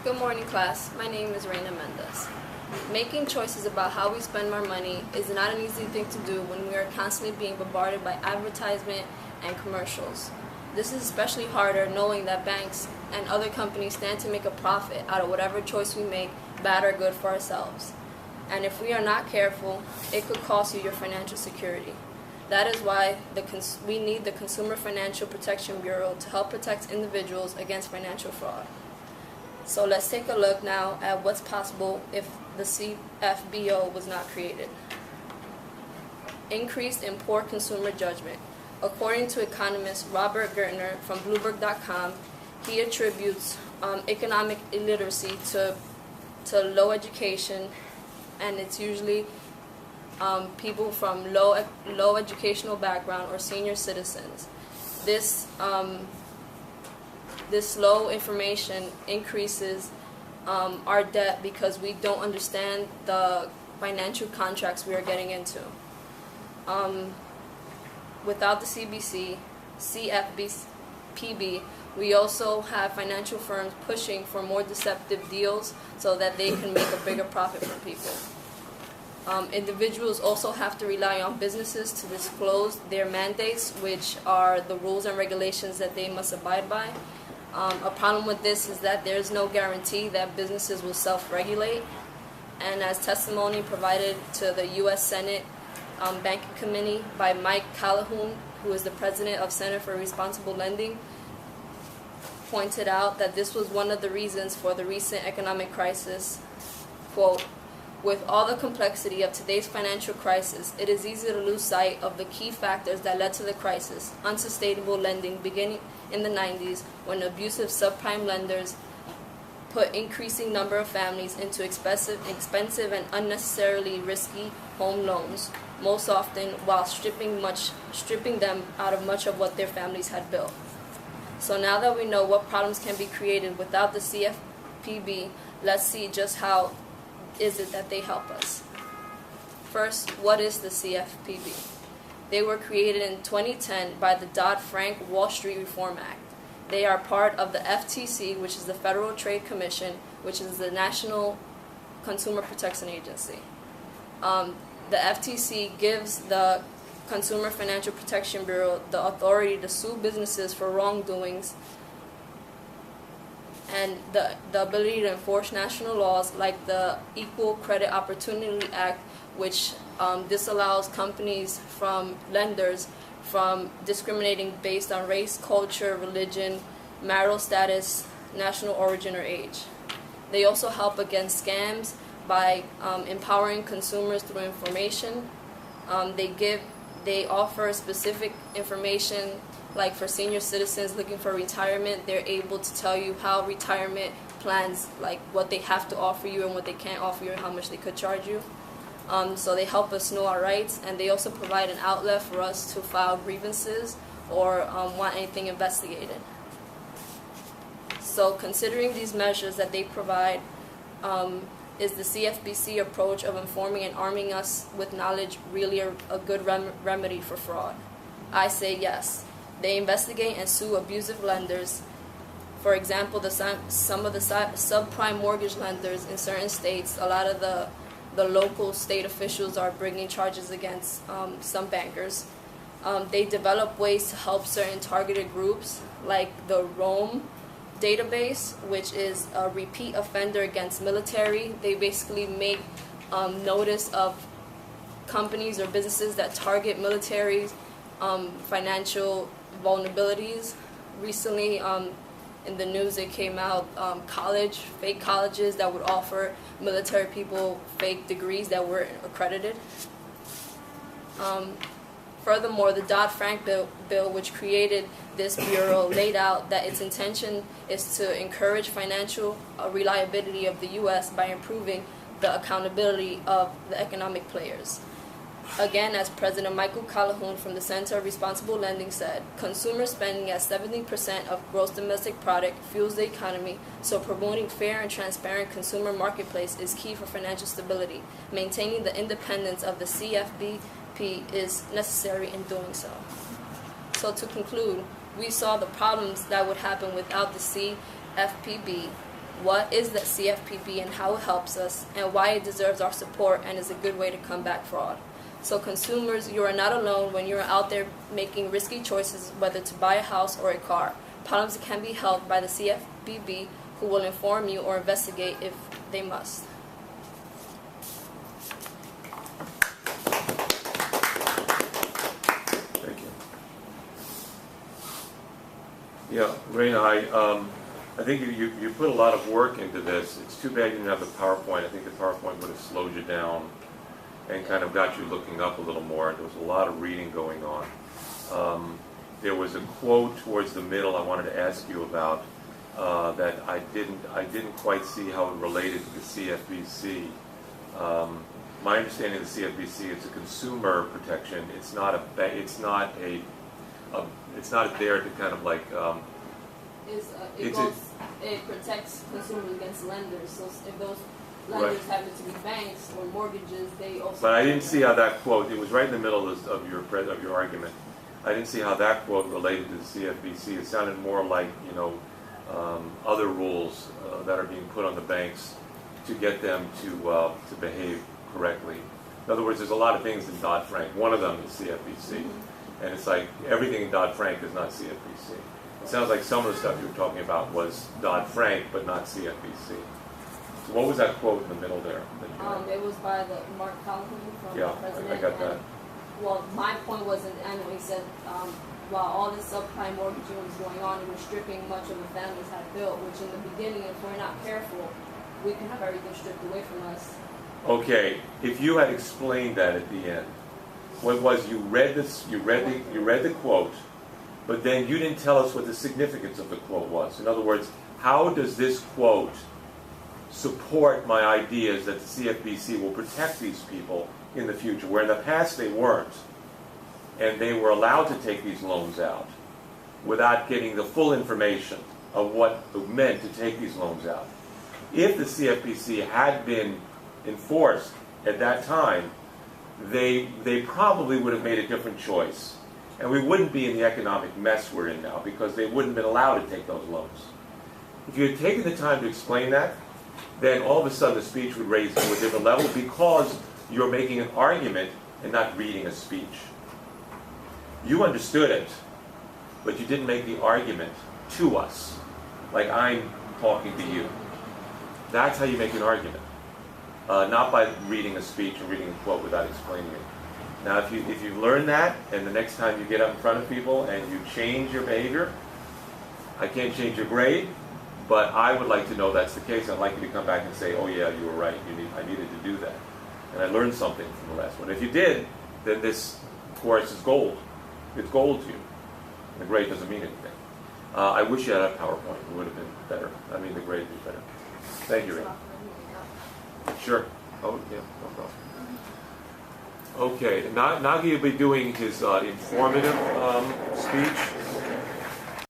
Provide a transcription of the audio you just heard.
Good morning, class. My name is Reyna-M. Making choices about how we spend our money is not an easy thing to do when we are constantly being bombarded by advertisement and commercials. This is especially harder knowing that banks and other companies stand to make a profit out of whatever choice we make, bad or good for ourselves. And if we are not careful, it could cost you your financial security. That is why we need the Consumer Financial Protection Bureau to help protect individuals against financial fraud. So let's take a look now at what's possible if the CFBO was not created. Increased in poor consumer judgment. According to economist Robert Gertner from Bloomberg.com, he attributes economic illiteracy to low education, and it's usually people from low educational background or senior citizens. This low information increases our debt because we don't understand the financial contracts we are getting into. Without the CFPB, we also have financial firms pushing for more deceptive deals so that they can make a bigger profit from people. Individuals also have to rely on businesses to disclose their mandates, which are the rules and regulations that they must abide by. A problem with this is that there is no guarantee that businesses will self-regulate, and as testimony provided to the U.S. Senate Banking Committee by Mike Calhoun, who is the president of Center for Responsible Lending, pointed out that this was one of the reasons for the recent economic crisis. Quote, "With all the complexity of today's financial crisis, it is easy to lose sight of the key factors that led to the crisis. Unsustainable lending beginning in the 90s when abusive subprime lenders put increasing number of families into expensive and unnecessarily risky home loans, most often while stripping them out of much of what their families had built." So now that we know what problems can be created without the CFPB, let's see just how is it that they help us. First, what is the CFPB? They were created in 2010 by the Dodd-Frank Wall Street Reform Act. They are part of the FTC, which is the Federal Trade Commission, which is the National Consumer Protection Agency. The FTC gives the Consumer Financial Protection Bureau the authority to sue businesses for wrongdoings and the ability to enforce national laws like the Equal Credit Opportunity Act, which disallows companies from lenders from discriminating based on race, culture, religion, marital status, national origin, or age. They also help against scams by empowering consumers through information. They offer specific information, like for senior citizens looking for retirement. They're able to tell you how retirement plans, like what they have to offer you and what they can't offer you and how much they could charge you. So they help us know our rights, and they also provide an outlet for us to file grievances or want anything investigated. So considering these measures that they provide, is the CFPC approach of informing and arming us with knowledge really a good remedy for fraud? I say yes. They investigate and sue abusive lenders. For example, some of the subprime mortgage lenders in certain states, a lot of the local state officials are bringing charges against some bankers. They develop ways to help certain targeted groups, like the ROAM database, which is a repeat offender against military. They basically make notice of companies or businesses that target military financial vulnerabilities. Recently in the news it came out fake colleges that would offer military people fake degrees that weren't accredited. Furthermore, the Dodd-Frank bill, which created this bureau, laid out that its intention is to encourage financial reliability of the U.S. by improving the accountability of the economic players. Again, as President Michael Calhoun from the Center for Responsible Lending said, consumer spending at 70% of gross domestic product fuels the economy, so promoting fair and transparent consumer marketplace is key for financial stability. Maintaining the independence of the CFPB is necessary in doing so. So to conclude, we saw the problems that would happen without the CFPB, what is the CFPB and how it helps us, and why it deserves our support and is a good way to combat fraud. So consumers, you are not alone when you are out there making risky choices whether to buy a house or a car. Problems can be helped by the CFPB, who will inform you or investigate if they must. Thank you. Yeah, Reyna, I think you put a lot of work into this. It's too bad you didn't have the PowerPoint. I think the PowerPoint would have slowed you down and kind of got you looking up a little more. There was a lot of reading going on. There was a quote towards the middle I wanted to ask you about that I didn't quite see how it related to the CFBC. My understanding of the CFBC, it's a consumer protection. It's not there to kind of like. It protects consumers against lenders. So if those lenders happen to be banks or mortgages, they also. But I didn't see how that quote. It was right in the middle of your argument. I didn't see how that quote related to the CFBC. It sounded more like other rules that are being put on the banks to get them to behave correctly. In other words, there's a lot of things in Dodd-Frank. One of them is CFBC, and it's like everything in Dodd-Frank is not CFBC. It sounds like some of the stuff you were talking about was Dodd-Frank, but not CFBC. So what was that quote in the middle there? It was by the Mark Callahan from the president. I got that. Well, my point wasn't, I know he said, while all this subprime mortgaging was going on, it was stripping much of the families had built, which in the beginning, if we're not careful, we can have everything stripped away from us. Okay, if you had explained that at the end, what was you read the quote, but then you didn't tell us what the significance of the quote was. In other words, how does this quote support my ideas that the CFBC will protect these people in the future, where in the past they weren't, and they were allowed to take these loans out without getting the full information of what it meant to take these loans out. If the CFBC had been enforced at that time, they probably would have made a different choice, and we wouldn't be in the economic mess we're in now, because they wouldn't have been allowed to take those loans. If you had taken the time to explain that, then all of a sudden the speech would raise to a different level, because you're making an argument and not reading a speech. You understood it, but you didn't make the argument to us, like I'm talking to you. That's how you make an argument, not by reading a speech or reading a quote without explaining it. Now, if you learn that, and the next time you get up in front of people and you change your behavior, I can't change your grade, but I would like to know that's the case. I'd like you to come back and say, oh yeah, you were right, I needed to do that. And I learned something from the last one. If you did, then this course is gold. It's gold to you. And the grade doesn't mean anything. I wish you had a PowerPoint. It would have been better. I mean, the grade would be better. Thank you, Ray. Sure. Oh, yeah, no problem. Okay, Nagi will be doing his informative speech.